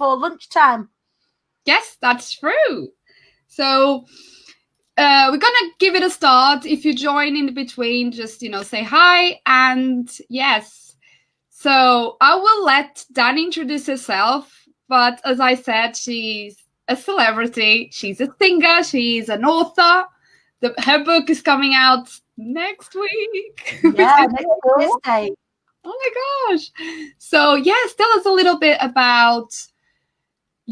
before lunchtime. Yes, that's true. So we're gonna give it a start. If you join in between, just say hi. And yes, so I will let Dani introduce herself. But as I said, she's a celebrity. She's a singer. She's an author. Her book is coming out next week. Yeah, next Thursday. Oh my gosh. So yes, tell us a little bit about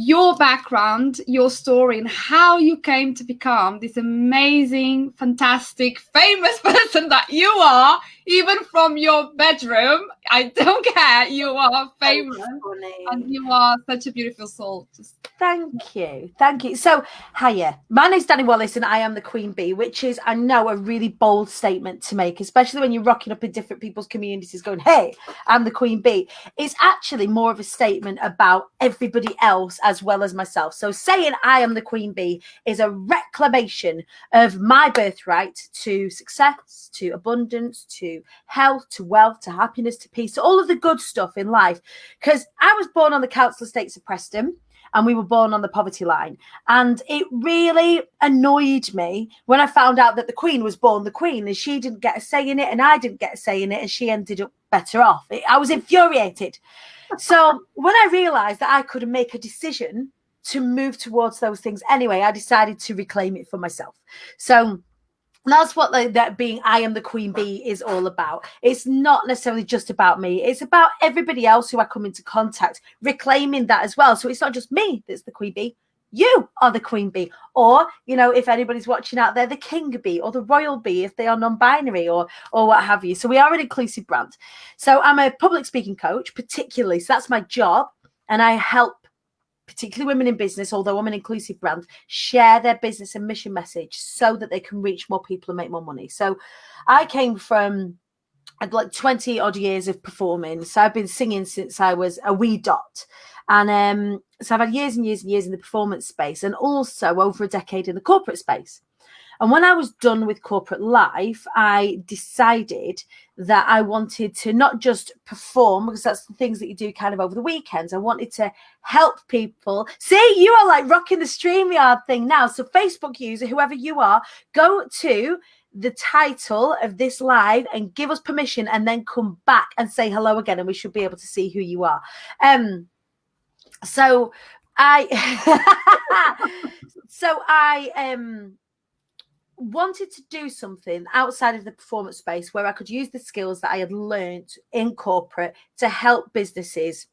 your background, your story, and how you came to become this amazing, fantastic, famous person that you are, even from your bedroom. I don't care. You are famous. And you are such a beautiful soul. Thank you. So, hiya. My name's Dani Wallace and I am the Queen Bee, which is, I know, a really bold statement to make, especially when you're rocking up in different people's communities going, hey, I'm the Queen Bee. It's actually more of a statement about everybody else as well as myself. So saying I am the Queen Bee is a reclamation of my birthright to success, to abundance, to health, to wealth, to happiness, to peace, to all of the good stuff in life. Because I was born on the council estates of Preston, and we were born on the poverty line. And it really annoyed me when I found out that the Queen was born the Queen and she didn't get a say in it and I didn't get a say in it and she ended up better off. I was infuriated. So when I realised that I could make a decision to move towards those things anyway, I decided to reclaim it for myself. So that's what that being I am the Queen Bee is all about. It's not necessarily just about me. It's about everybody else who I come into contact, reclaiming that as well. So it's not just me that's the Queen Bee. You are the Queen Bee. Or, if anybody's watching out there, the King Bee or the Royal Bee, if they are non-binary or what have you. So we are an inclusive brand. So I'm a public speaking coach, particularly. So that's my job. And I help particularly women in business, although I'm an inclusive brand, share their business and mission message so that they can reach more people and make more money. So I came from like 20 odd years of performing. So I've been singing since I was a wee dot. And so I've had years and years and years in the performance space and also over a decade in the corporate space. And when I was done with corporate life, I decided that I wanted to not just perform, because that's the things that you do kind of over the weekends. I wanted to help people. See, you are like rocking the StreamYard thing now. So Facebook user, whoever you are, go to the title of this live and give us permission and then come back and say hello again and we should be able to see who you are. So I wanted to do something outside of the performance space where I could use the skills that I had learned in corporate to help businesses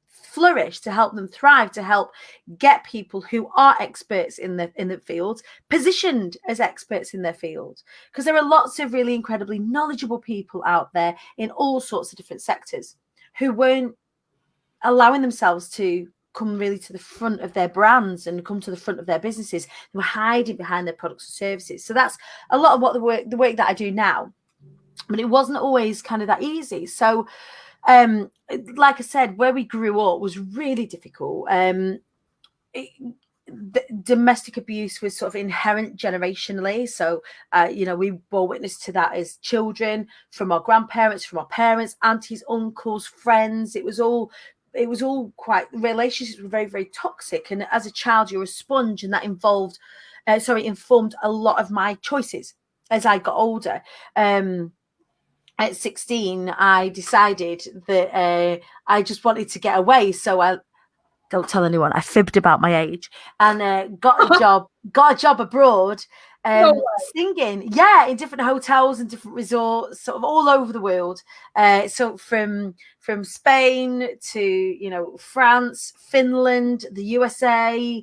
flourish, to help them thrive, to help get people who are experts in the field positioned as experts in their field. Because there are lots of really incredibly knowledgeable people out there in all sorts of different sectors who weren't allowing themselves to come really to the front of their brands and come to the front of their businesses. They were hiding behind their products and services. So that's a lot of what the work that I do now. But it wasn't always kind of that easy. So like I said, where we grew up was really difficult. Domestic abuse was sort of inherent generationally. So, we bore witness to that as children, from our grandparents, from our parents, aunties, uncles, friends. It was all quite, relationships were very, very toxic. And as a child, you're a sponge, and that informed a lot of my choices as I got older. At 16, I decided that I just wanted to get away. So I don't tell anyone. I fibbed about my age and got a job abroad, singing. Yeah, in different hotels and different resorts, sort of all over the world. So from Spain to France, Finland, the USA,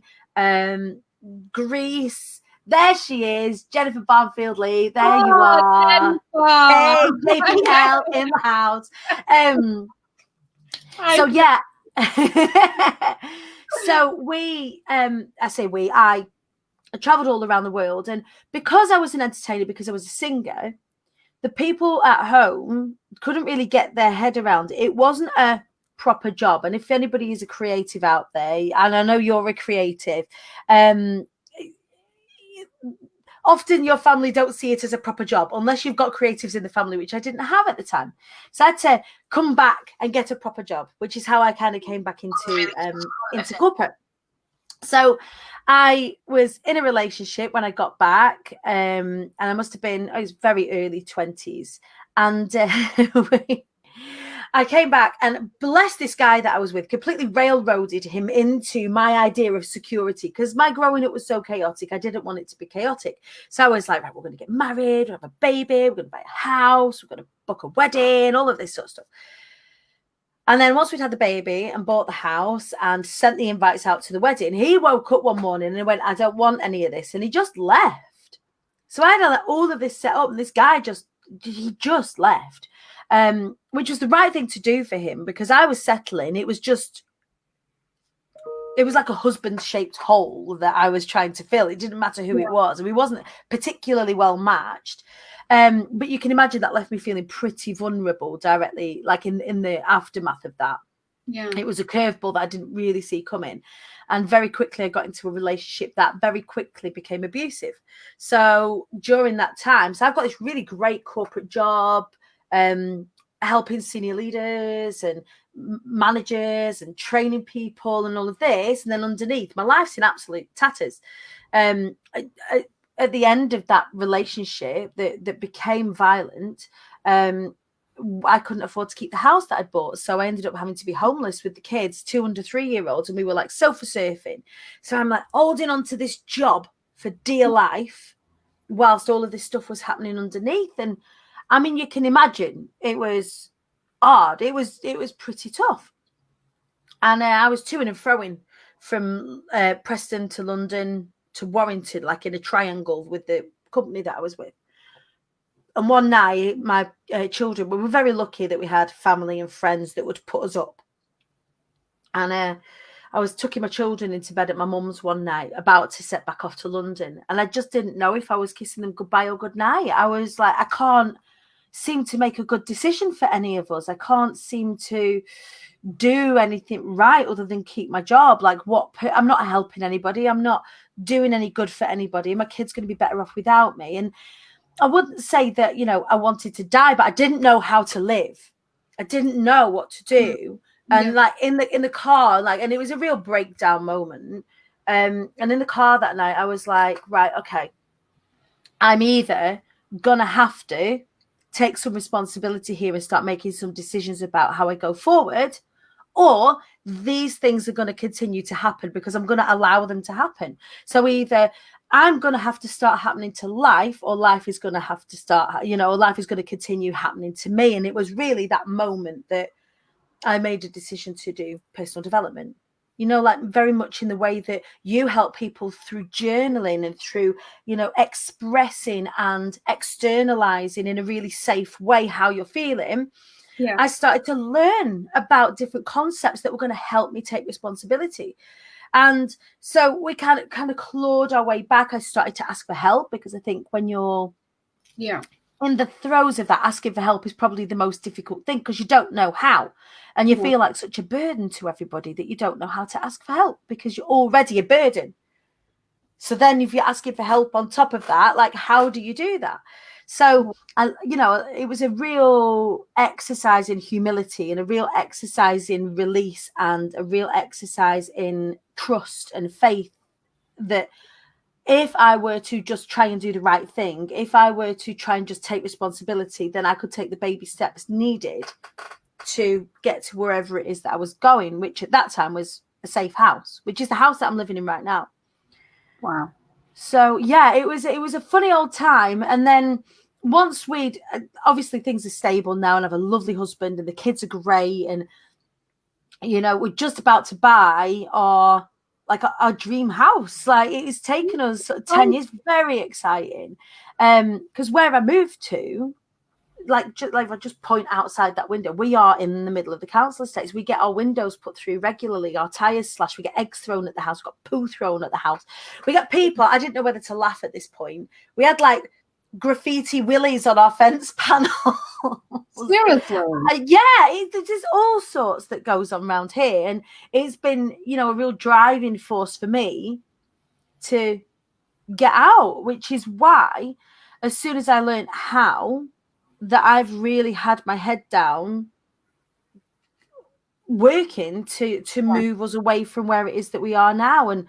Greece. There she is, Jennifer Barnfield-Lee. There you are. Hey, JPL in the house. So yeah. So I traveled all around the world, and because I was an entertainer, because I was a singer, the people at home couldn't really get their head around it. It wasn't a proper job. And if anybody is a creative out there, and I know you're a creative, often your family don't see it as a proper job unless you've got creatives in the family, which I didn't have at the time. So I had to come back and get a proper job, which is how I kind of came back into corporate. So I was in a relationship when I got back, and I must have been, I was very early 20s. And I came back, and bless this guy that I was with, completely railroaded him into my idea of security, because my growing up was so chaotic. I didn't want it to be chaotic. So I was like, right, we're going to get married, we'll have a baby, we're going to buy a house, we're going to book a wedding, all of this sort of stuff. And then once we'd had the baby and bought the house and sent the invites out to the wedding, he woke up one morning and went, I don't want any of this. And he just left. So I had all of this set up, and this guy just left, which was the right thing to do for him, because I was settling. It was like a husband-shaped hole that I was trying to fill. It didn't matter who it was. And we wasn't particularly well matched. But you can imagine that left me feeling pretty vulnerable directly, like in the aftermath of that. Yeah. It was a curveball that I didn't really see coming. And very quickly I got into a relationship that very quickly became abusive. So during that time, so I've got this really great corporate job, helping senior leaders and managers and training people and all of this. And then underneath, my life's in absolute tatters. At the end of that relationship that became violent, I couldn't afford to keep the house that I'd bought. So I ended up having to be homeless with the kids, 2 under 3-year-olds. And we were like sofa surfing. So I'm like holding on to this job for dear life whilst all of this stuff was happening underneath. And I mean, you can imagine it was hard. It was pretty tough. And I was to and froing from Preston to London to Warrington, like in a triangle with the company that I was with. And one night, my children, we were very lucky that we had family and friends that would put us up. And I was tucking my children into bed at my mum's one night, about to set back off to London. And I just didn't know if I was kissing them goodbye or goodnight. I was like, I can't seem to make a good decision for any of us. I can't seem to do anything right other than keep my job. Like, I'm not helping anybody. I'm not doing any good for anybody. My kid's going to be better off without me. And I wouldn't say that, I wanted to die, but I didn't know how to live. I didn't know what to do. And like in the car, like, and it was a real breakdown moment. And in the car that night, I was like, right, okay, I'm either gonna have to take some responsibility here and start making some decisions about how I go forward, or these things are going to continue to happen because I'm going to allow them to happen. So either I'm going to have to start happening to life, or life is going to have to start, life is going to continue happening to me. And it was really that moment that I made a decision to do personal development, like very much in the way that you help people through journaling and through, expressing and externalizing in a really safe way how you're feeling. Yeah. I started to learn about different concepts that were going to help me take responsibility. And so we kind of clawed our way back. I started to ask for help, because I think when you're in the throes of that, asking for help is probably the most difficult thing, because you don't know how. And you feel like such a burden to everybody that you don't know how to ask for help, because you're already a burden. So then if you're asking for help on top of that, like, how do you do that? So, it was a real exercise in humility, and a real exercise in release, and a real exercise in trust and faith that if I were to just try and do the right thing, if I were to try and just take responsibility, then I could take the baby steps needed to get to wherever it is that I was going, which at that time was a safe house, which is the house that I'm living in right now. Wow. So yeah, it was a funny old time. And then once obviously things are stable now, and I have a lovely husband, and the kids are great, and we're just about to buy our dream house. Like, it's taken us 10 years, very exciting. Because where I moved to, like I just point outside that window, we are in the middle of the council estates. We get our windows put through regularly, our tires slashed, we get eggs thrown at the house, we got poo thrown at the house. We got people, I didn't know whether to laugh at this point. We had like graffiti willies on our fence panel. Seriously? There's all sorts that goes on around here, and it's been a real driving force for me to get out, which is why as soon as I learned how, that I've really had my head down working to move us away from where it is that we are now. And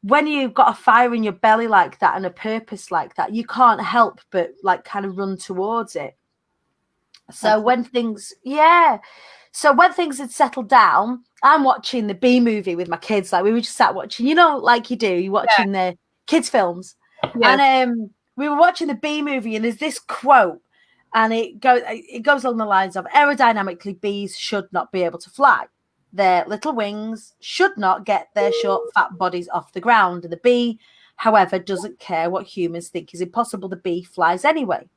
when you've got a fire in your belly like that and a purpose like that, you can't help but like kind of run towards it. So when things had settled down, I'm watching the B movie with my kids. Like we were just sat watching, you know, like you do, you're watching the kids' films. Yes. And we were watching the B movie, and there's this quote, and it goes along the lines of, aerodynamically, bees should not be able to fly. Their little wings should not get their short, fat bodies off the ground. And the bee, however, doesn't care what humans think is impossible. The bee flies anyway.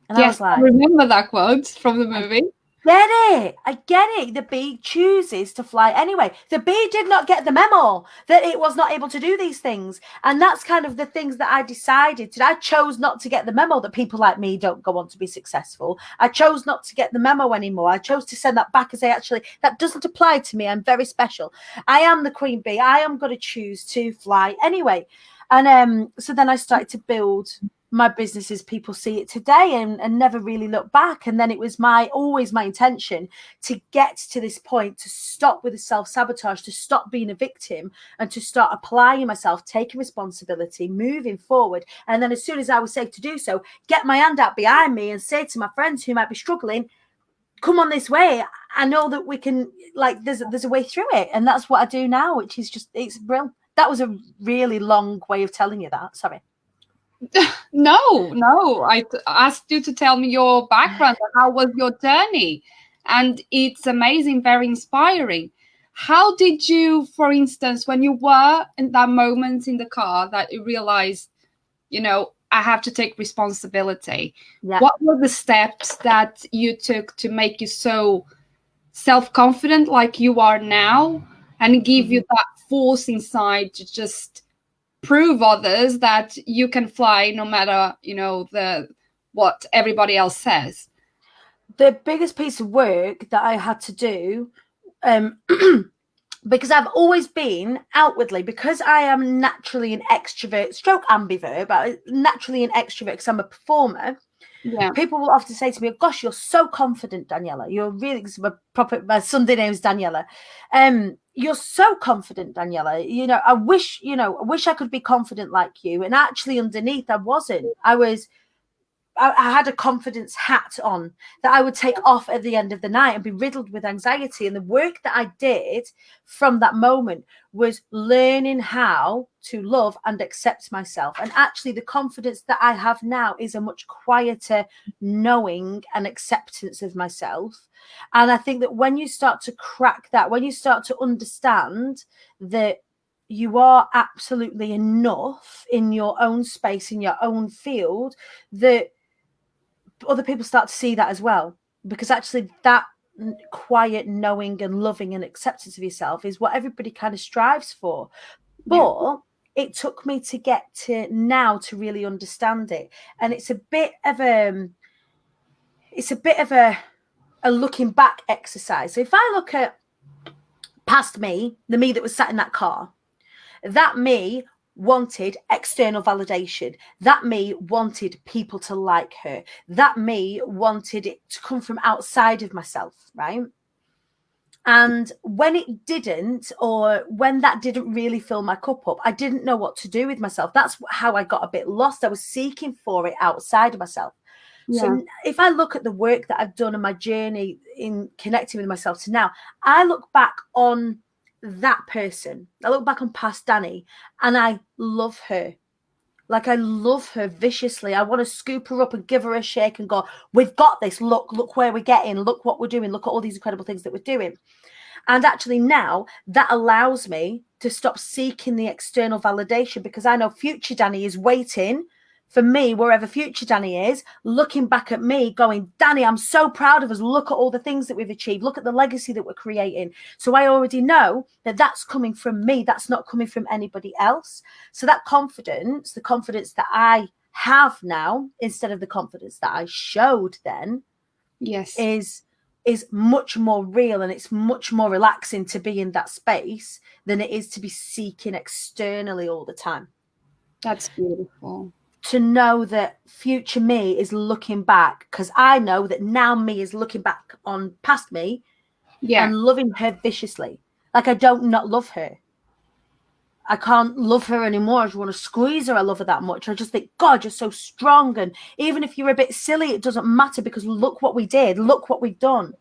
And I was like, I remember that quote from the movie. I get it. The bee chooses to fly anyway. The bee did not get the memo that it was not able to do these things. And that's kind of the things that I decided to. I chose not to get the memo that people like me don't go on to be successful. I chose not to get the memo anymore. I chose to send that back and say, actually, that doesn't apply to me. I'm very special. I am the queen bee. I am going to choose to fly anyway. And so then I started to build my business as people see it today, and never really look back. And then it was always my intention to get to this point, to stop with the self-sabotage, to stop being a victim, and to start applying myself, taking responsibility, moving forward. And then as soon as I was safe to do so, get my hand out behind me and say to my friends who might be struggling, come on this way. I know that we can, like, there's a way through it. And that's what I do now, which is just, it's brilliant. That was a really long way of telling you that. Sorry. No. I asked you to tell me your background. How was your journey? And it's amazing, very inspiring. How did you, for instance, when you were in that moment in the car that you realized, you know, I have to take responsibility? Yeah. What were the steps that you took to make you so self-confident like you are now, and give you that force inside to just prove others that you can fly no matter, you know, what everybody else says? The biggest piece of work that I had to do, because I've always been outwardly, because I am naturally an extrovert, stroke ambivert, but naturally an extrovert because I'm a performer. Yeah. People will often say to me, gosh, you're so confident, Daniela. You're really, my Sunday name is Daniela. You're so confident, Daniela. You know, I wish I could be confident like you. And actually underneath, I wasn't. I had a confidence hat on that I would take off at the end of the night and be riddled with anxiety. And the work that I did from that moment was learning how to love and accept myself. And actually, the confidence that I have now is a much quieter knowing and acceptance of myself. And I think that when you start to crack that, when you start to understand that you are absolutely enough in your own space, in your own field, that other people start to see that as well, because actually that quiet knowing and loving and acceptance of yourself is what everybody kind of strives for. But it took me to get to now to really understand it. And it's a bit of a looking back exercise. So if I look at past me, the me that was sat in that car, that me wanted external validation. That me wanted people to like her. That me wanted it to come from outside of myself, right? And when it didn't, or when that didn't really fill my cup up, I didn't know what to do with myself. That's how I got a bit lost. I was seeking for it outside of myself. Yeah. So if I look at the work that I've done and my journey in connecting with myself to now, I look back on that person. I look back on past Dani and I love her. Like, I love her viciously. I want to scoop her up and give her a shake and go, we've got this. Look where we're getting. Look what we're doing. Look at all these incredible things that we're doing. And actually now that allows me to stop seeking the external validation, because I know future Dani is waiting for me, wherever future Dani is, looking back at me going, Dani, I'm so proud of us. Look at all the things that we've achieved. Look at the legacy that we're creating. So I already know that that's coming from me. That's not coming from anybody else. So that confidence, the confidence that I have now, instead of the confidence that I showed then, yes, is much more real, and it's much more relaxing to be in that space than it is to be seeking externally all the time. That's beautiful. To know that future me is looking back, because I know that now me is looking back on past me and loving her viciously. Like, I don't not love her. I can't love her anymore. I just want to squeeze her. I love her that much. I just think, God, you're so strong. And even if you're a bit silly, it doesn't matter, because look what we did. Look what we've done.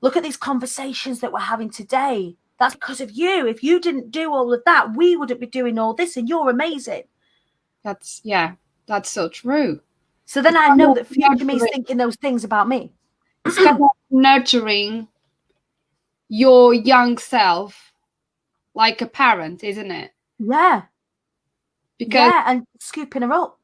Look at these conversations that we're having today. That's because of you. If you didn't do all of that, we wouldn't be doing all this, and you're amazing. That's so true. So then I know that future me is thinking those things about me. It's kind of nurturing your young self like a parent, isn't it? Yeah. Because and scooping her up.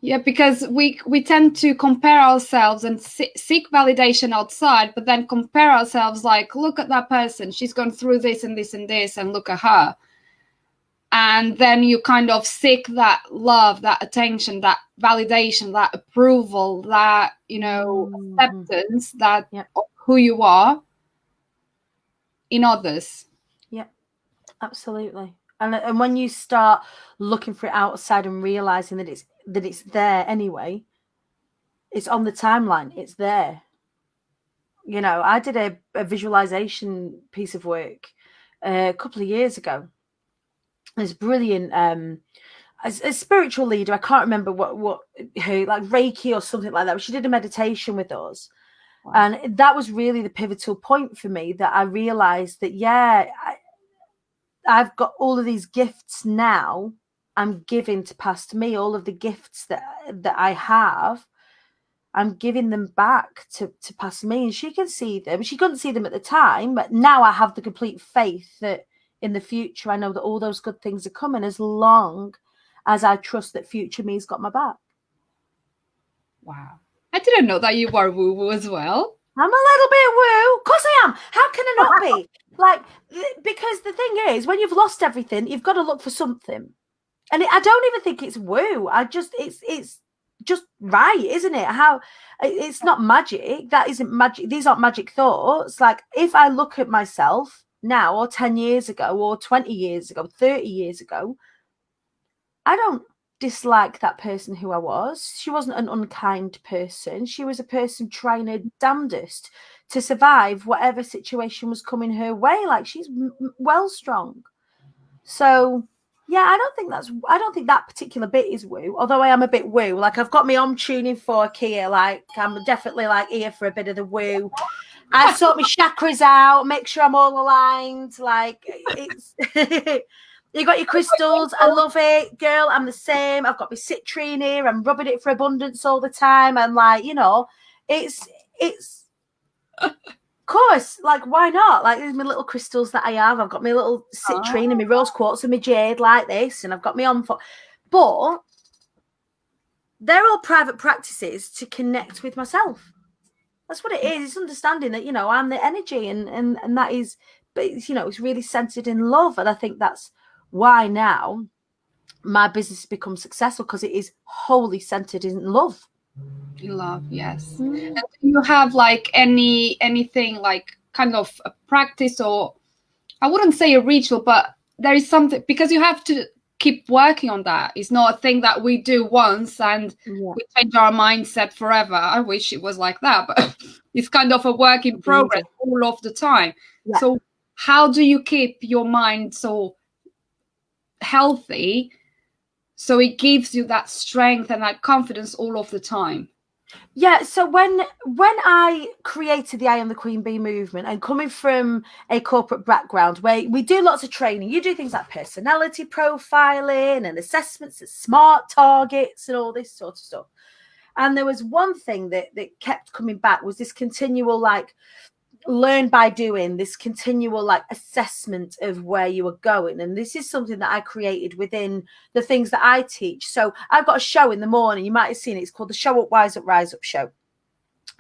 Yeah, because we tend to compare ourselves and seek validation outside, but then compare ourselves like, look at that person, she's gone through this and this and this, and look at her. And then you kind of seek that love, that attention, that validation, that approval, that, acceptance, that of who you are in others. Yeah, absolutely. And when you start looking for it outside and realizing that it's there anyway, it's on the timeline, it's there. I did a visualization piece of work a couple of years ago. It's brilliant. As a spiritual leader, I can't remember what her, like Reiki or something like that, but she did a meditation with us. Wow. And that was really the pivotal point for me, that I realized that, I've got all of these gifts now I'm giving to past me. All of the gifts that I have, I'm giving them back to past me. And she can see them. She couldn't see them at the time, but now I have the complete faith that in the future, I know that all those good things are coming, as long as I trust that future me's got my back. Wow. I didn't know that you were woo-woo as well. I'm a little bit woo. Of course I am. How can I not be? Like, because the thing is, when you've lost everything, you've got to look for something. And I don't even think it's woo. It's just right, isn't it? How it's not magic. That isn't magic. These aren't magic thoughts. Like, if I look at myself now, or 10 years ago, or 20 years ago, 30 years ago, I don't dislike that person who I was. She wasn't an unkind person. She was a person trying her damnedest to survive whatever situation was coming her way. Like, she's well strong. So yeah, I don't think that particular bit is woo, although I am a bit woo. Like, I've got my tuning fork here. Like, I'm definitely like here for a bit of the woo. I sort my chakras out, make sure I'm all aligned. Like, it's you got your crystals. I love it, girl. I'm the same. I've got my citrine here. I'm rubbing it for abundance all the time. And like, it's of course, like, why not? Like, there's my little crystals that I have. I've got my little citrine and my rose quartz and my jade like this, and I've got my but they're all private practices to connect with myself. That's what it is. It's understanding that, I'm the energy, and that is, but it's really centered in love. And I think that's why now my business has become successful, because it is wholly centered in love. In love, yes. And do you have like anything like kind of a practice, or I wouldn't say a ritual, but there is something, because you have to keep working on that. It's not a thing that we do once and we change our mindset forever. I wish it was like that, but it's kind of a work in progress all of the time. Yeah. So how do you keep your mind so healthy so it gives you that strength and that confidence all of the time? Yeah, so when I created the I Am the Queen Bee movement, and coming from a corporate background where we do lots of training, you do things like personality profiling and assessments and SMART targets and all this sort of stuff. And there was one thing that kept coming back, was this continual, like, learn by doing, this continual, like, assessment of where you are going. And this is something that I created within the things that I teach. So I've got a show in the morning, you might have seen it, it's called the Show Up, Wise Up, Rise Up show.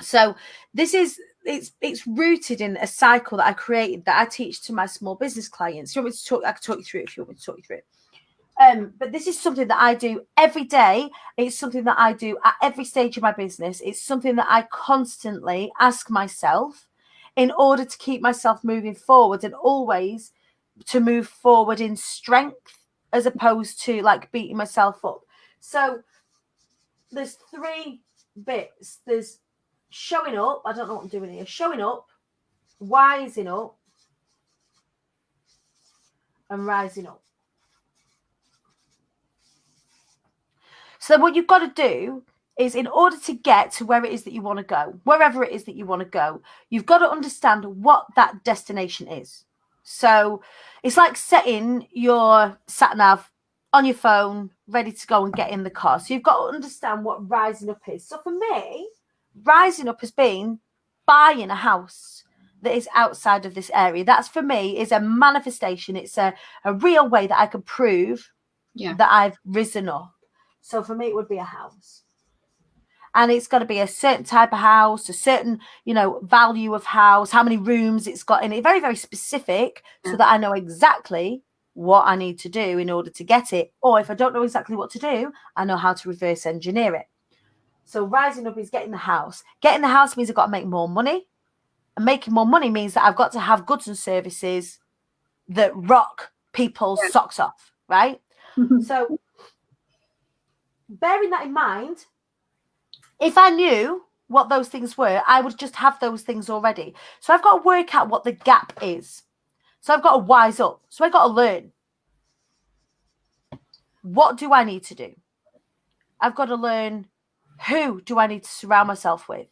So this is, it's rooted in a cycle that I created that I teach to my small business clients. You want me to talk? I can talk you through it if you want me to talk you through it. But this is something that I do every day. It's something that I do at every stage of my business. It's something that I constantly ask myself in order to keep myself moving forward, and always to move forward in strength as opposed to like beating myself up. So there's 3 bits. There's showing up. I don't know what I'm doing here. Showing up, wising up, and rising up. So what you've got to do is, in order to get to where it is that you want to go, wherever it is that you want to go, you've got to understand what that destination is. So it's like setting your sat nav on your phone, ready to go and get in the car. So you've got to understand what rising up is. So for me, rising up has been buying a house that is outside of this area. That's, for me, is a manifestation. It's a real way that I can prove that I've risen up. So for me, it would be a house. And it's got to be a certain type of house, a certain, value of house, how many rooms it's got in it. Very, very specific, so that I know exactly what I need to do in order to get it. Or if I don't know exactly what to do, I know how to reverse engineer it. So rising up is getting the house. Getting the house means I've got to make more money. And making more money means that I've got to have goods and services that rock people's socks off, right? So bearing that in mind, if I knew what those things were, I would just have those things already. So I've got to work out what the gap is. So I've got to wise up. So I've got to learn. What do I need to do? I've got to learn, who do I need to surround myself with?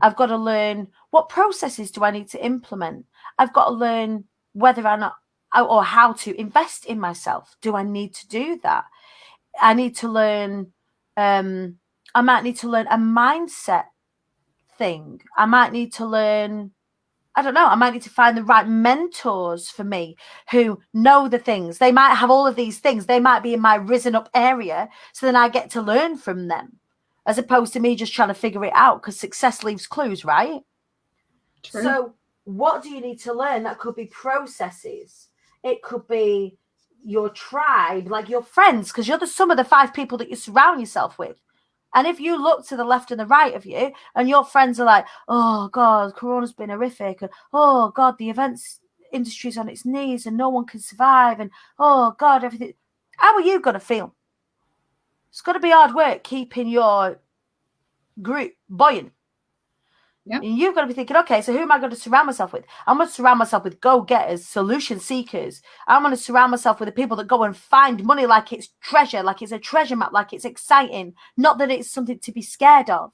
I've got to learn, what processes do I need to implement? I've got to learn whether or not, or how to invest in myself. Do I need to do that? I need to learn, I might need to learn a mindset thing. I might need to learn, I don't know, I might need to find the right mentors for me who know the things. They might have all of these things. They might be in my risen up area. So then I get to learn from them, as opposed to me just trying to figure it out, because success leaves clues, right? True. So what do you need to learn? That could be processes. It could be your tribe, like your friends, because you're the sum of the 5 people that you surround yourself with. And if you look to the left and the right of you and your friends are like, oh, God, Corona's been horrific. And, oh, God, the events industry's on its knees and no one can survive. And, oh, God, everything. How are you going to feel? It's going to be hard work keeping your group buoyant. Yep. And you've got to be thinking, okay, so who am I going to surround myself with? I'm going to surround myself with go-getters, solution seekers. I'm going to surround myself with the people that go and find money like it's treasure, like it's a treasure map, like it's exciting. Not that it's something to be scared of.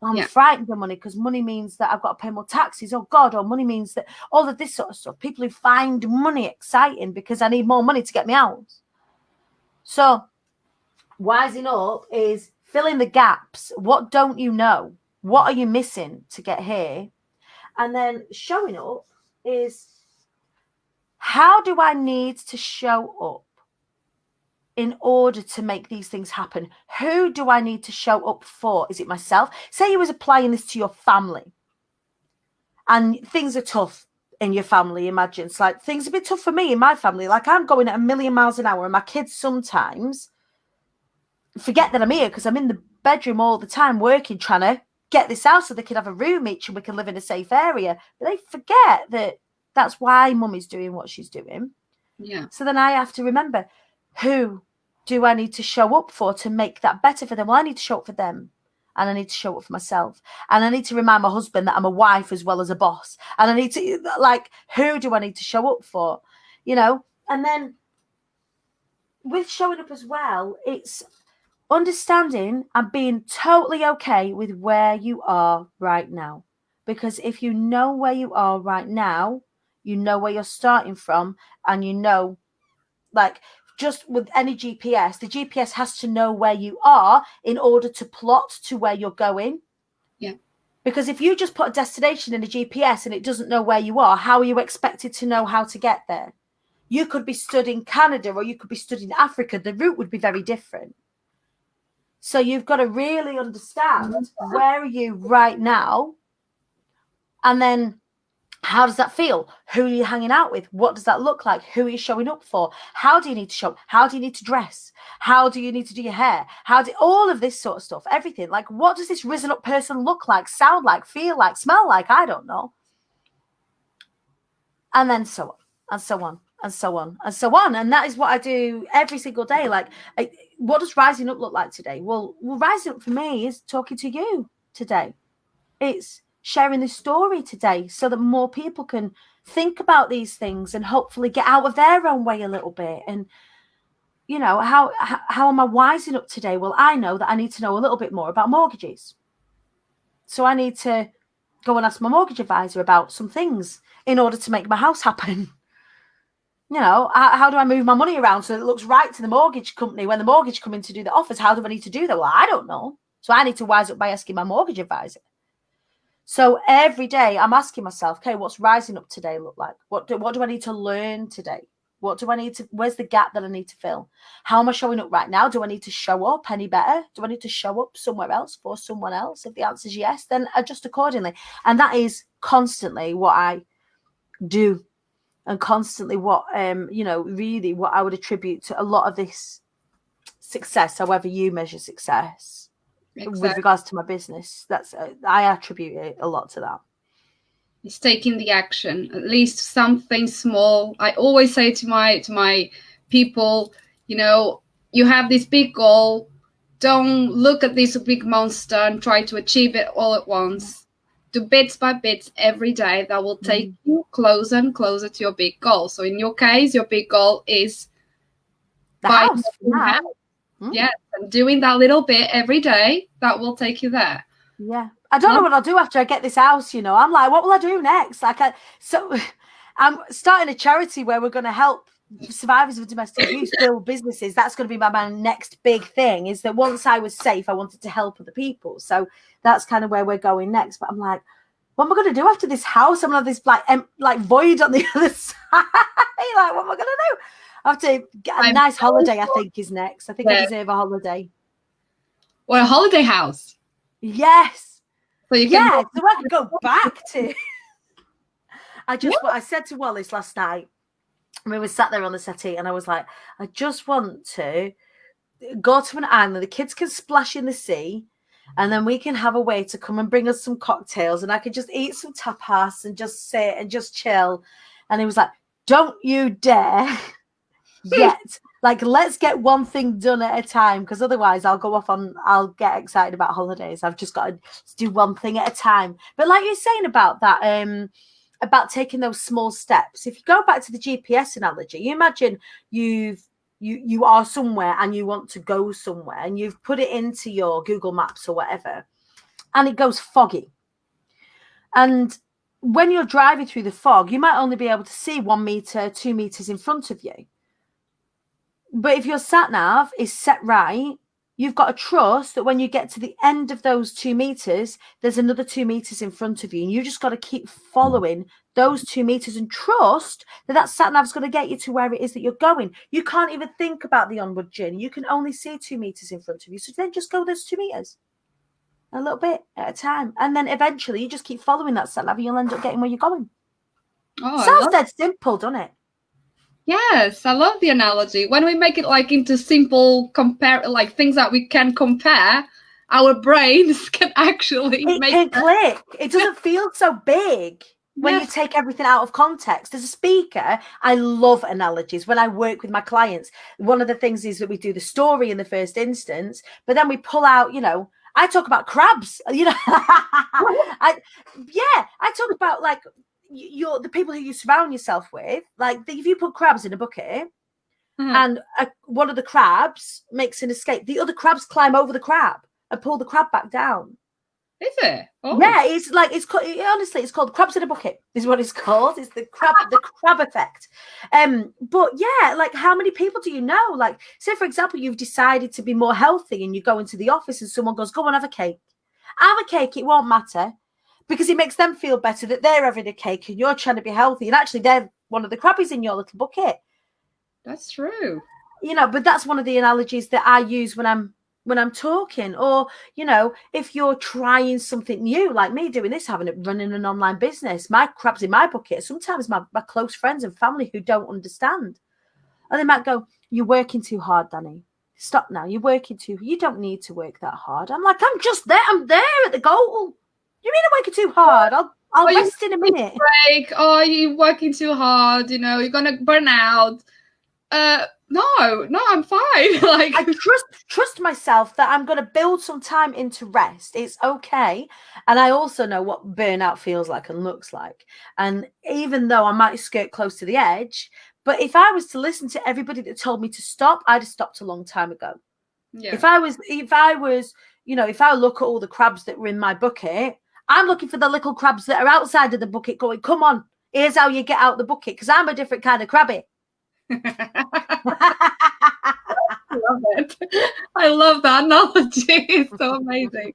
I'm frightened of money because money means that I've got to pay more taxes. Oh, God, or money means that all of this sort of stuff. People who find money exciting because I need more money to get me out. So wising up is filling the gaps. What don't you know? What are you missing to get here? And then showing up is, how do I need to show up in order to make these things happen? Who do I need to show up for? Is it myself? Say you was applying this to your family and things are tough in your family. Imagine it's like things are a bit tough for me in my family. Like I'm going at 1,000,000 miles an hour and my kids sometimes forget that I'm here because I'm in the bedroom all the time working, trying to get this out so they can have a room each and we can live in a safe area. But they forget that that's why mummy's doing what she's doing. Yeah. So then I have to remember, who do I need to show up for to make that better for them? Well, I need to show up for them. And I need to show up for myself. And I need to remind my husband that I'm a wife as well as a boss. And I need to, like, who do I need to show up for? And then with showing up as well, it's understanding and being totally okay with where you are right now. Because if you know where you are right now, you know where you're starting from, and like, just with any GPS, the GPS has to know where you are in order to plot to where you're going. Yeah. Because if you just put a destination in a GPS and it doesn't know where you are, how are you expected to know how to get there? You could be stood in Canada or you could be stood in Africa. The route would be very different. So you've got to really understand, where are you right now? And then how does that feel? Who are you hanging out with? What does that look like? Who are you showing up for? How do you need to show up? How do you need to dress? How do you need to do your hair? All of this sort of stuff, everything. Like, what does this risen up person look like, sound like, feel like, smell like? I don't know. And then so on and so on and so on and so on. And that is what I do every single day. Like, what does rising up look like today? Well, rising up for me is talking to you today. It's sharing this story today so that more people can think about these things and hopefully get out of their own way a little bit. And, you know, how am I wising up today? Well, I know that I need to know a little bit more about mortgages. So I need to go and ask my mortgage advisor about some things in order to make my house happen. You know, how do I move my money around so it looks right to the mortgage company when the mortgage come in to do the offers? How do I need to do that? Well, I don't know. So I need to wise up by asking my mortgage advisor. So every day I'm asking myself, okay, what's rising up today look like? What do I need to learn today? What do I need to, where's the gap that I need to fill? How am I showing up right now? Do I need to show up any better? Do I need to show up somewhere else for someone else? If the answer is yes, then adjust accordingly. And that is constantly what I do, and constantly what, you know, really what I would attribute to a lot of this success, however you measure success. Exactly. With regards to my business, that's I attribute it a lot to that. It's taking the action, at least something small. I always say to my people, you know, you have this big goal. Don't look at this big monster and try to achieve it all at once. Do bits by bits every day. That will take you closer and closer to your big goal. So in your case, your big goal is the house. Yes, and doing that little bit every day, that will take you there. Yeah. I don't know what I'll do after I get this house, you know. I'm like, what will I do next? Like, so I'm starting a charity where we're going to help survivors of domestic abuse build businesses. That's going to be my next big thing, is that once I was safe, I wanted to help other people. So that's kind of where we're going next. But I'm like, what am I going to do after this house? I'm going to have this like void on the other side. Like, what am I going to do? I have to get a nice holiday, I think, is next. I think I deserve a holiday. Or a holiday house. Yes. So you can so I can go back to. I said to Wallace last night, we were sat there on the settee, and I was like, I just want to go to an island. The kids can splash in the sea, and then we can have a way to come and bring us some cocktails, and I could just eat some tapas and just sit and just chill. And he was like, don't you dare yet. Like, let's get one thing done at a time, because otherwise I'll get excited about holidays. I've just got to do one thing at a time. But like you're saying about that, about taking those small steps. If you go back to the GPS analogy, you imagine you are somewhere and you want to go somewhere, and you've put it into your Google Maps or whatever, and it goes foggy. And when you're driving through the fog, you might only be able to see 1 meter, 2 meters in front of you. But if your sat nav is set right, you've got to trust that when you get to the end of those 2 meters, there's another 2 meters in front of you. And you just got to keep following those 2 meters and trust that sat nav's going to get you to where it is that you're going. You can't even think about the onward journey. You can only see 2 meters in front of you. So then just go those 2 meters a little bit at a time. And then eventually you just keep following that sat nav and you'll end up getting where you're going. Sounds dead simple, doesn't it? Yes, I love the analogy. When we make it like into simple like things that we can compare, our brains can actually make it click. It doesn't feel so big when you take everything out of context. As a speaker, I love analogies. When I work with my clients, one of the things is that we do the story in the first instance, but then we pull out, you know, I talk about crabs, you know. I talk about like the people who you surround yourself with. Like, if you put crabs in a bucket and one of the crabs makes an escape, the other crabs climb over the crab and pull the crab back down. Is it? Oh. Yeah, it's like, honestly, it's called crabs in a bucket is what it's called. It's the crab effect. But yeah, like, how many people do you know? Like, say for example, you've decided to be more healthy and you go into the office and someone goes, go on, have a cake. Have a cake, it won't matter. Because it makes them feel better that they're having a cake and you're trying to be healthy. And actually, they're one of the crabbies in your little bucket. That's true. You know, but that's one of the analogies that I use when I'm talking. Or, you know, if you're trying something new, like me doing this, running an online business, my crabs in my bucket, sometimes my close friends and family who don't understand. And they might go, you're working too hard, Dani. Stop now. You're working you don't need to work that hard. I'm like, I'm just there. I'm there at the goal. You mean I'm working too hard? I'll oh, you rest in a minute. break. Oh, you're working too hard. You know, you're gonna burn out. No, I'm fine. Like, I trust myself that I'm going to build some time into rest. It's okay. And I also know what burnout feels like and looks like. And even though I might skirt close to the edge, but if I was to listen to everybody that told me to stop, I'd have stopped a long time ago. yeah. If I was, you know, if I look at all the crabs that were in my bucket, I'm looking for the little crabs that are outside of the bucket going, come on, here's how you get out the bucket. Because I'm a different kind of crabby. Love it. I love that analogy. It's so amazing.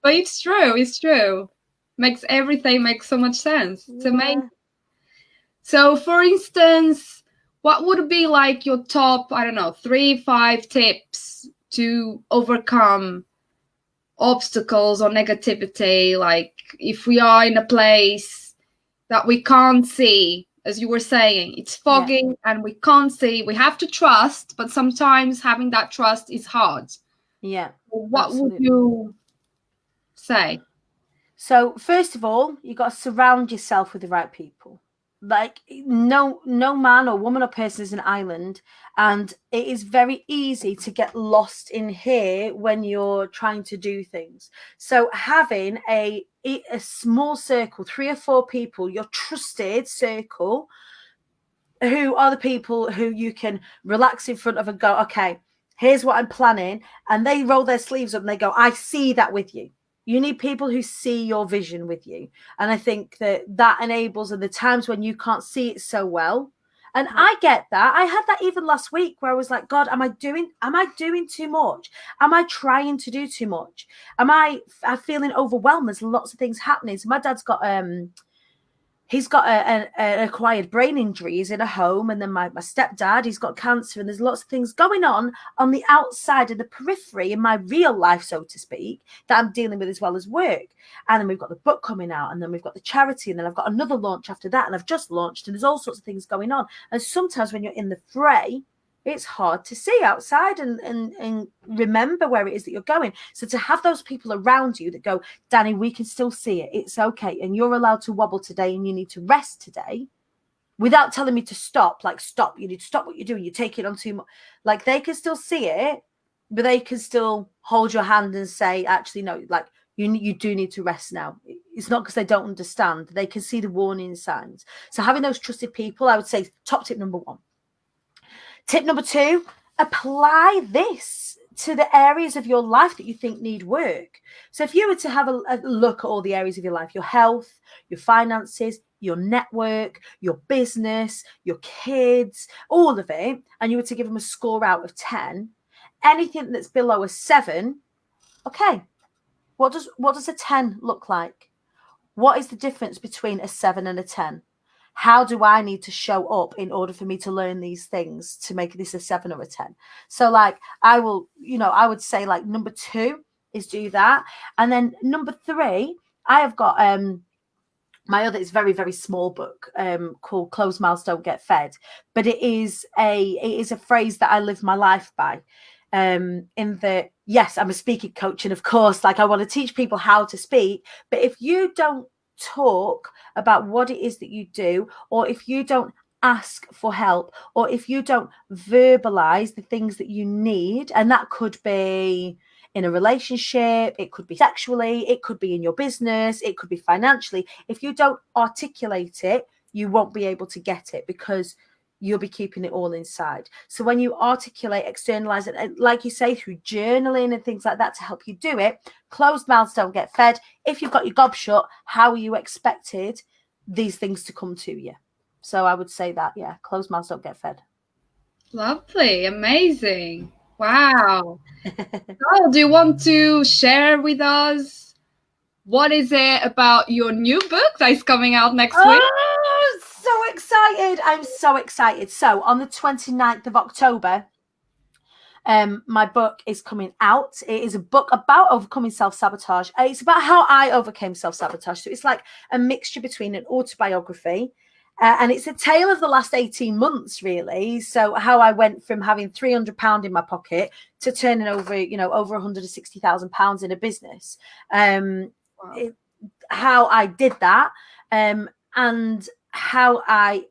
But it's true. It's true. Everything makes so much sense. It's amazing. So, for instance, what would be like your top, I don't know, 3-5 tips to overcome obstacles or negativity? Like if we are in a place that we can't see, as you were saying, it's foggy and we can't see, we have to trust, but sometimes having that trust is hard. Yeah. What would you say? So first of all, you got to surround yourself with the right people. Like no man or woman or person is an island, and it is very easy to get lost in here when you're trying to do things. So having a small circle, 3 or 4 people, your trusted circle, who are the people who you can relax in front of and go, okay, here's what I'm planning, and they roll their sleeves up and they go, I see that with you. You need people who see your vision with you. And I think that enables, and the times when you can't see it so well. And I get that. I had that even last week where I was like, God, am I doing too much? Am I trying to do too much? I'm feeling overwhelmed? There's lots of things happening. So my dad's got he's got an acquired brain injury. He's in a home. And then my stepdad, he's got cancer. And there's lots of things going on the outside of the periphery in my real life, so to speak, that I'm dealing with as well as work. And then we've got the book coming out. And then we've got the charity. And then I've got another launch after that. And I've just launched. And there's all sorts of things going on. And sometimes when you're in the fray, it's hard to see outside and remember where it is that you're going. So to have those people around you that go, Dani, we can still see it. It's okay. And you're allowed to wobble today and you need to rest today, without telling me to stop. Like, stop. You need to stop what you're doing. You're taking on too much. Like, they can still see it, but they can still hold your hand and say, actually, no, like, you do need to rest now. It's not because they don't understand. They can see the warning signs. So having those trusted people, I would say, top tip number 1. Tip number 2, apply this to the areas of your life that you think need work. So if you were to have a look at all the areas of your life, your health, your finances, your network, your business, your kids, all of it, and you were to give them a score out of 10, anything that's below a 7, okay, what does a 10 look like? What is the difference between a 7 and a 10? How do I need to show up in order for me to learn these things to make this a 7 or a 10? So like, I would say like number 2 is do that. And then number 3, I have got my other, it's very, very small book called Closed Mouths Don't Get Fed. But it is a phrase that I live my life by. In that, yes, I'm a speaking coach. And of course, like, I want to teach people how to speak. But if you don't talk about what it is that you do, or if you don't ask for help, or if you don't verbalize the things that you need, and that could be in a relationship, it could be sexually, it could be in your business, it could be financially. If you don't articulate it, you won't be able to get it, because you'll be keeping it all inside. So when you articulate, externalize it, like you say, through journaling and things like that to help you do it, closed mouths don't get fed. If you've got your gob shut, how are you expected these things to come to you? So I would say that, yeah, closed mouths don't get fed. Lovely. Amazing. Wow. So, do you want to share with us what is it about your new book that is coming out next week? So excited. I'm so excited. So on the 29th of October, my book is coming out. It is a book about overcoming self-sabotage. It's about how I overcame self-sabotage. So it's like a mixture between an autobiography and it's a tale of the last 18 months, really. So how I went from having £300 in my pocket to turning over, over £160,000 in a business. Wow. how I did that, and how I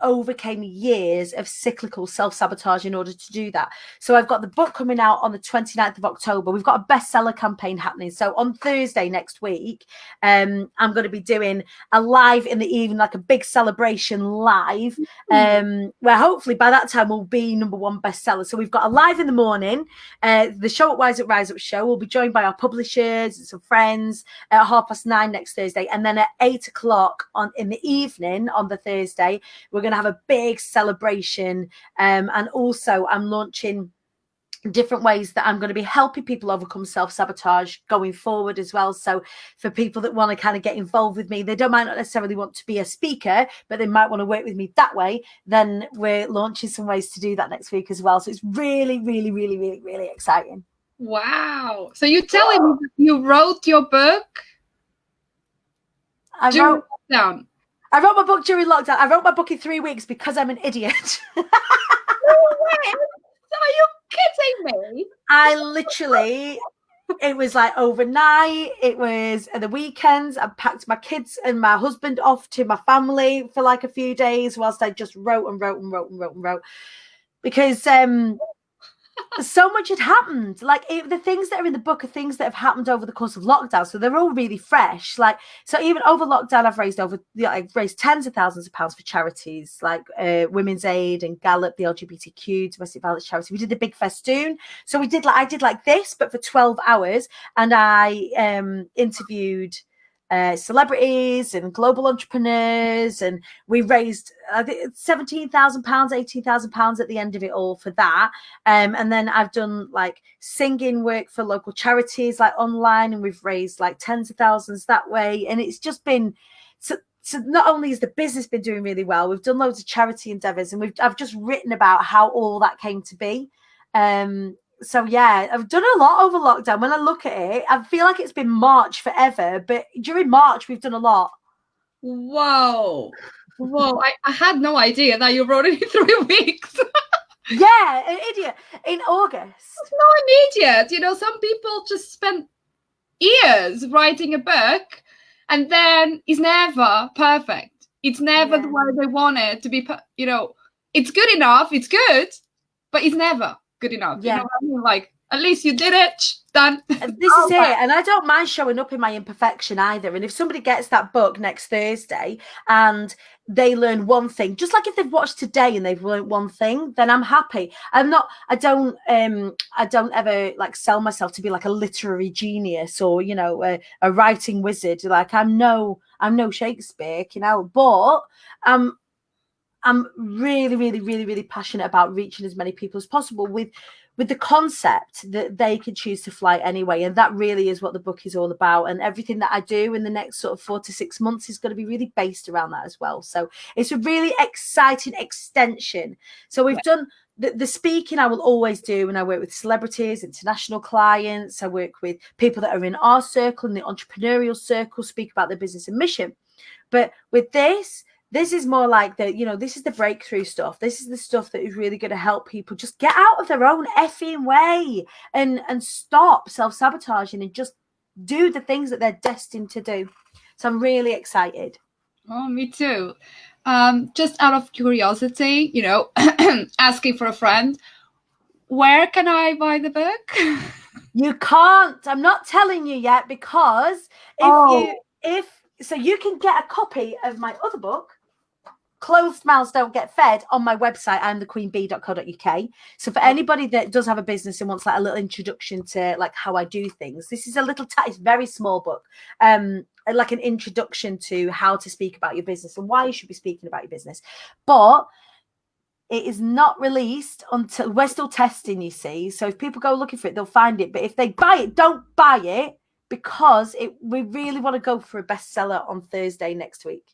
overcame years of cyclical self-sabotage in order to do that. So I've got the book coming out on the 29th of October. We've got a bestseller campaign happening. So on Thursday next week, I'm going to be doing a live in the evening, like a big celebration live, where hopefully by that time we'll be #1 bestseller. So we've got a live in the morning. The show at Rise Up show will be joined by our publishers and some friends at 9:30 next Thursday. And then at 8 o'clock in the evening on the Thursday, we're going to have a big celebration, and also I'm launching different ways that I'm going to be helping people overcome self-sabotage going forward as well. So for people that want to kind of get involved with me, might not necessarily want to be a speaker, but they might want to work with me that way, then we're launching some ways to do that next week as well. So it's really, really, really, really, really exciting. Wow. So you're telling me that you wrote your book during lockdown? I wrote my book during lockdown. I wrote my book in 3 weeks because I'm an idiot. No way. So are you kidding me? I literally, it was like overnight. It was at the weekends. I packed my kids and my husband off to my family for like a few days whilst I just wrote and wrote and wrote and wrote and wrote. Because so much had happened. Like the things that are in the book are things that have happened over the course of lockdown, so they're all really fresh. Like, so even over lockdown, I've raised tens of thousands of pounds for charities like Women's Aid and Gallup, the LGBTQ domestic violence charity. We did a big festoon, so I did like this, but for 12 hours, and I interviewed celebrities and global entrepreneurs, and we raised £17,000, £18,000 at the end of it all for that. And then I've done like singing work for local charities like online, and we've raised like tens of thousands that way. And it's just been so not only has the business been doing really well, we've done loads of charity endeavors, and I've just written about how all that came to be. So yeah, I've done a lot over lockdown. When I look at it, I feel like it's been March forever, but during March we've done a lot. Whoa. I had no idea that you wrote it in 3 weeks. Yeah, an idiot. In August. No, an idiot. You know, some people just spend years writing a book, and then it's never perfect. It's never the way they want it to be. You know, it's good enough. It's good, but it's never good enough. Yeah. You know what I mean? Like, at least you did it. Done. This is it. And I don't mind showing up in my imperfection either. And if somebody gets that book next Thursday and they learn one thing, just like if they've watched today and they've learned one thing, then I'm happy. I don't ever like sell myself to be like a literary genius or, you know, a writing wizard. Like I'm no Shakespeare, you know, but I'm really, really, really, really passionate about reaching as many people as possible with the concept that they can choose to fly anyway. And that really is what the book is all about. And everything that I do in the next sort of 4 to 6 months is going to be really based around that as well. So it's a really exciting extension. So we've done the speaking I will always do, and I work with celebrities, international clients. I work with people that are in our circle, in the entrepreneurial circle, speak about their business and mission. But with this is more like this is the breakthrough stuff. This is the stuff that is really going to help people just get out of their own effing way and stop self-sabotaging and just do the things that they're destined to do. So I'm really excited. Oh, me too. Just out of curiosity, you know, asking for a friend, where can I buy the book? You can't. I'm not telling you yet, because you can get a copy of my other book, Closed Mouths Don't Get Fed, on my website, imthequeenbee.co.uk. So for anybody that does have a business and wants like a little introduction to like how I do things, this is a little it's very small book, like an introduction to how to speak about your business and why you should be speaking about your business. But it is not released until we're still testing, you see. So if people go looking for it, they'll find it. But if they buy it, don't buy it, because we really want to go for a bestseller on Thursday next week.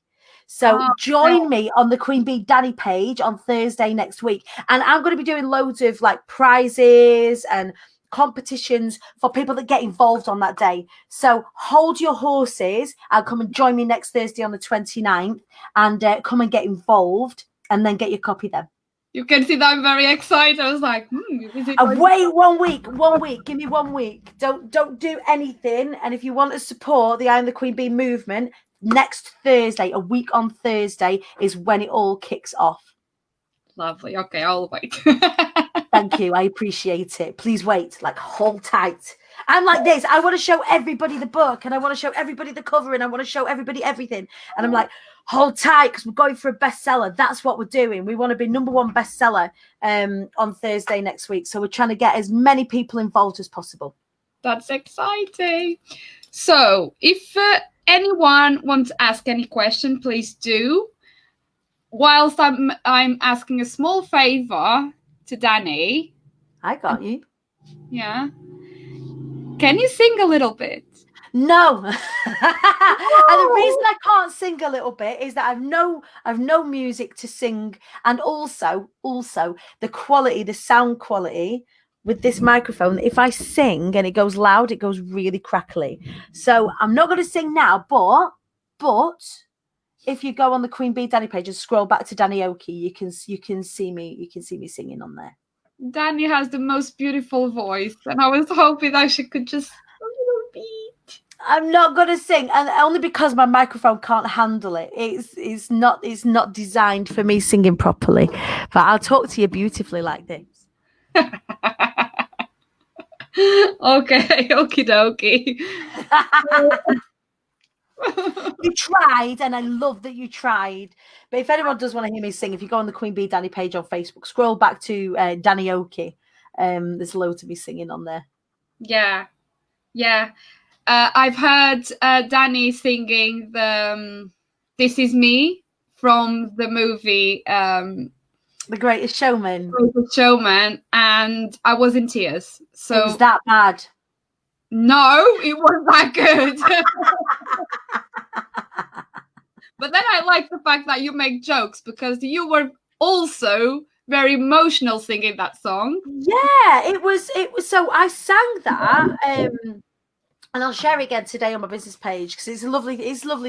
So join me on the Queen Bee Dani page on Thursday next week. And I'm going to be doing loads of like prizes and competitions for people that get involved on that day. So hold your horses and come and join me next Thursday on the 29th and come and get involved and then get your copy then. You can see that I'm very excited. I was like, is it wait 1 week. 1 week. Give me 1 week. Don't do anything. And if you want to support the I Am the Queen Bee movement, next Thursday, a week on Thursday, is when it all kicks off. Lovely. Okay, I'll wait. Thank you. I appreciate it. Please wait. Like, hold tight. I'm like this. I want to show everybody the book, and I want to show everybody the cover, and I want to show everybody everything. And I'm like, hold tight, because we're going for a bestseller. That's what we're doing. We want to be #1 bestseller on Thursday next week. So we're trying to get as many people involved as possible. That's exciting. So if anyone wants to ask any question, please do. Whilst I'm asking a small favor to Dani. I got you. Yeah. Can you sing a little bit? No. And the reason I can't sing a little bit is that I've no music to sing, and also the quality, the sound quality with this microphone, if I sing and it goes loud, it goes really crackly. So I'm not going to sing now, but if you go on the Queen Bee Dani page and scroll back to Dani Oki, you can see me singing on there. Dani has the most beautiful voice, and I was hoping that she could just a little bit. I'm not gonna sing, and only because my microphone can't handle it. It's not designed for me singing properly. But I'll talk to you beautifully like this. Okay, okie dokie. You tried, and I love that you tried. But if anyone does want to hear me sing, if you go on the Queen Bee Dani page on Facebook, scroll back to Dani Oki. There's loads of me singing on there. Yeah. I've heard Dani singing the "This Is Me" from the movie The Greatest Showman. Greatest Showman, and I was in tears. So it was that bad. No, it wasn't that good. But then I like the fact that you make jokes, because you were also very emotional singing that song. Yeah, it was. So I sang that. And I'll share it again today on my business page, because it's lovely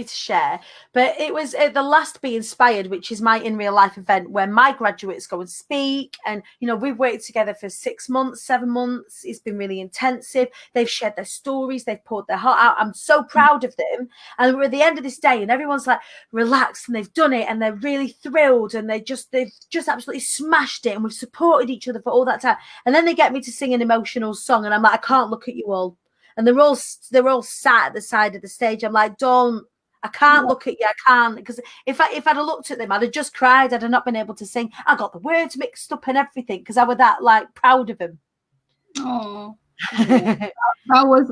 to share. But it was the last Be Inspired, which is my in real life event where my graduates go and speak. And, we've worked together for 6 months, 7 months. It's been really intensive. They've shared their stories. They've poured their heart out. I'm so proud of them. And we're at the end of this day, and everyone's like relaxed, and they've done it, and they're really thrilled, and they've just absolutely smashed it. And we've supported each other for all that time. And then they get me to sing an emotional song, and I'm like, I can't look at you all. And they're all sat at the side of the stage. I'm like, I can't look at you. I can't, because if I'd have looked at them, I'd have just cried. I'd have not been able to sing. I got the words mixed up and everything, because I was that proud of him. Oh, that was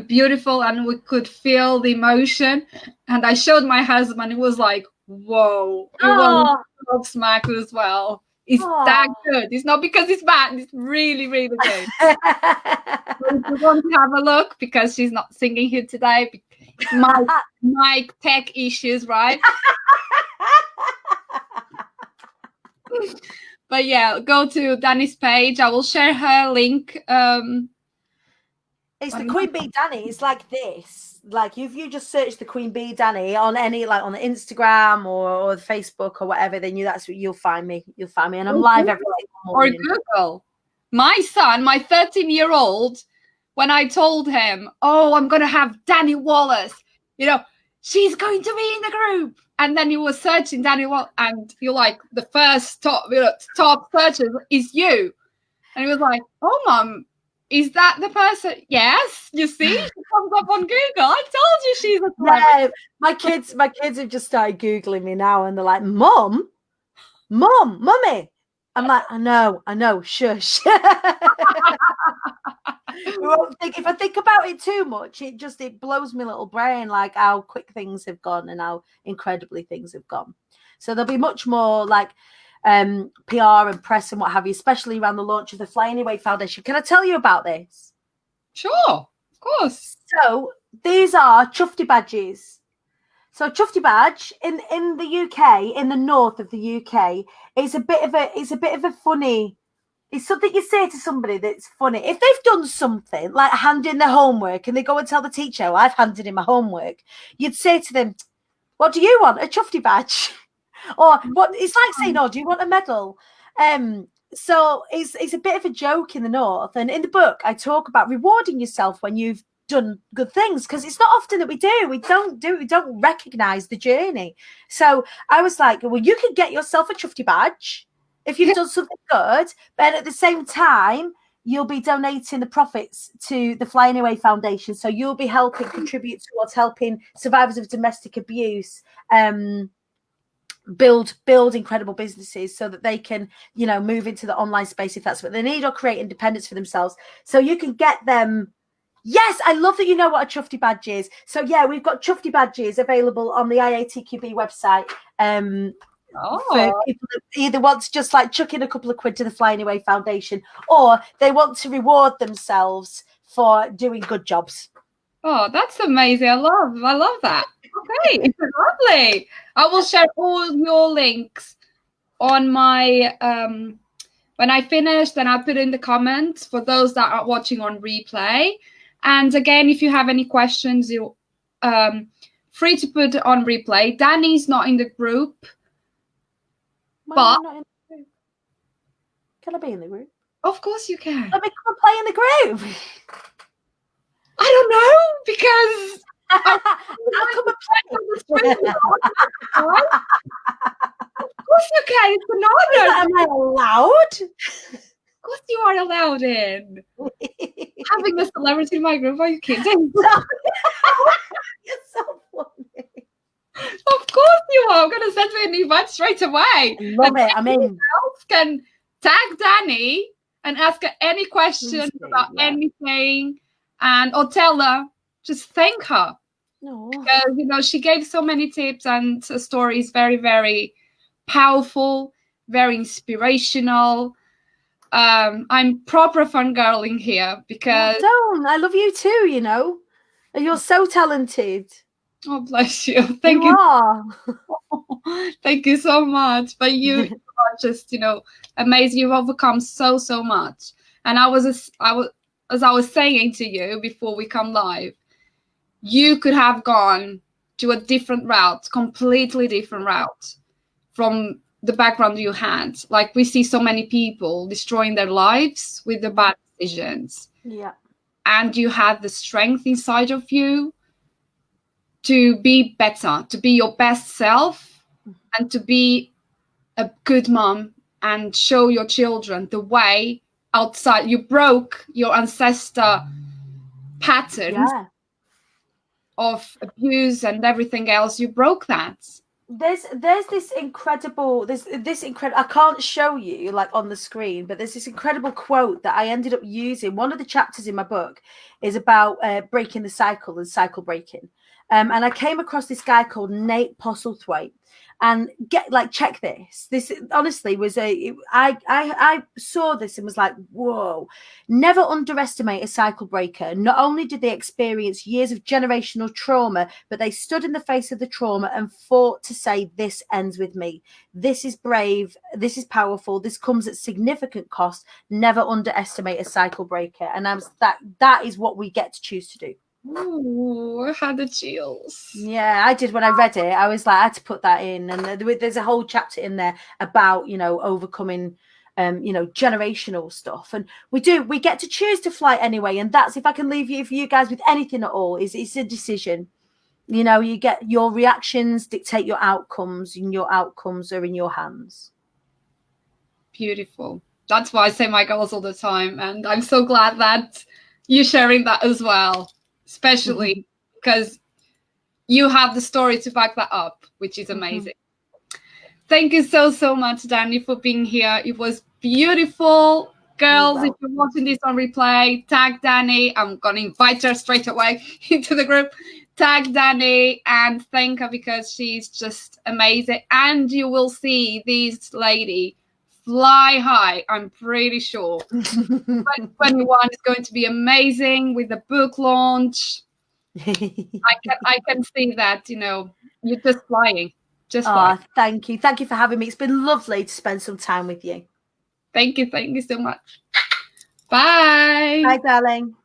beautiful, and we could feel the emotion. And I showed my husband. He was like, "Whoa!" He was gobsmacked as well. It's that good. It's not because it's bad. It's really, really good. If you want to have a look, because she's not singing here today, my tech issues, right? But yeah, go to Dani's page. I will share her link. It's the Queen Bee Dani. It's like this. Like if you just search the Queen Bee Dani on any, like on the Instagram or the Facebook or whatever, then you'll find me. You'll find me, and I'm live every single morning. Or Google. My son, my 13-year-old, when I told him, "Oh, I'm going to have Dani Wallace, she's going to be in the group," and then he was searching Dani Wallace, and you're like, the first top searches is you, and he was like, "Oh, Mum, is that the person?" Yes, you see, she comes up on Google. I told you she's a celebrity. Yeah, my kids have just started Googling me now, and they're like, Mummy. I'm like, I know, shush. If I think about it too much, it blows my little brain, like how quick things have gone and how incredibly things have gone. So there'll be much more like PR and press and what have you, especially around the launch of the Fly Anyway Foundation. Can I tell you about this? Sure, of course. So these are Chufty badges. So Chufty badge in the UK, in the north of the UK, it's a bit of a funny. It's something you say to somebody that's funny. If they've done something like hand in their homework and they go and tell the teacher, "Oh, I've handed in my homework," you'd say to them, "What do you want? A Chufty badge?" Or what? It's like saying, "Oh, do you want a medal?" So it's a bit of a joke in the North, and in the book I talk about rewarding yourself when you've done good things, because it's not often that we don't recognize the journey. So I was like, well, you can get yourself a Chuffy badge if you've done something good, but at the same time you'll be donating the profits to the Flying Away Foundation, so you'll be helping contribute towards helping survivors of domestic abuse build incredible businesses so that they can, you know, move into the online space if that's what they need, or create independence for themselves. So you can get them. Yes, I love that you know what a Chuffy badge is. So yeah, we've got Chuffy badges available on the IATQB website. For people that either want to just like chuck in a couple of quid to the Flying Away Foundation, or they want to reward themselves for doing good jobs. Oh, that's amazing. I love that. Okay, it's lovely. I will share all your links on my when I finish, then I'll put in the comments for those that are watching on replay. And again, if you have any questions, you're free to put it on replay. Dani's not in the group. But can I be in the group? Of course you can. Let me come and play in the group. I don't know, because I'll come and play on the screen. Of course you can. It's an honor. Am I allowed? Of course you are allowed in. Having a celebrity in my group, are you kidding? You're so funny. Of course you are. I'm going to send you an invite straight away. Love it. I mean, else can tag Dani and ask her any questions about anything, and or tell her, just thank her. No. Because, you know, she gave so many tips, and the story is very, very powerful, very inspirational. I'm proper fangirling here because I love you too, you know. You're so talented. Oh, bless you. Thank you. Thank you so much. But you are just, you know, amazing. You've overcome so much. And as I was saying to you before we come live, you could have gone to a different route, completely different route from the background you had. Like, we see so many people destroying their lives with the bad decisions. Yeah. And you had the strength inside of you to be better, to be your best self, and to be a good mom and show your children the way outside. You broke your ancestor patterns of abuse and everything else. You broke that. There's this incredible, I can't show you like on the screen, but there's this incredible quote that I ended up using. One of the chapters in my book is about breaking the cycle and cycle breaking. And I came across this guy called Nate Postlethwaite, and check this. This honestly was I saw this and was like, whoa, never underestimate a cycle breaker. Not only did they experience years of generational trauma, but they stood in the face of the trauma and fought to say, this ends with me. This is brave. This is powerful. This comes at significant cost. Never underestimate a cycle breaker. And that is what we get to choose to do. Ooh, I had the chills. Yeah, I did when I read it. I was like, I had to put that in, and there's a whole chapter in there about, you know, overcoming, you know, generational stuff, and we get to choose to fly anyway, and that's, if I can leave you, for you guys with anything at all, is it's a decision. You know, you get your reactions dictate your outcomes, and your outcomes are in your hands. Beautiful. That's why I say my goals all the time, and I'm so glad that you're sharing that as well. Especially because you have the story to back that up, which is amazing. Thank you so much, Dani, for being here. It was beautiful. Girls, if you're watching this on replay, tag Dani. I'm going to invite her straight away into the group. Tag Dani and thank her, because she's just amazing. And you will see this lady fly high, I'm pretty sure. 2021 is going to be amazing with the book launch. I can see that, you know, you're just flying. Flying. Thank you for having me. It's been lovely to spend some time with you. Thank you so much. Bye. Bye, darling.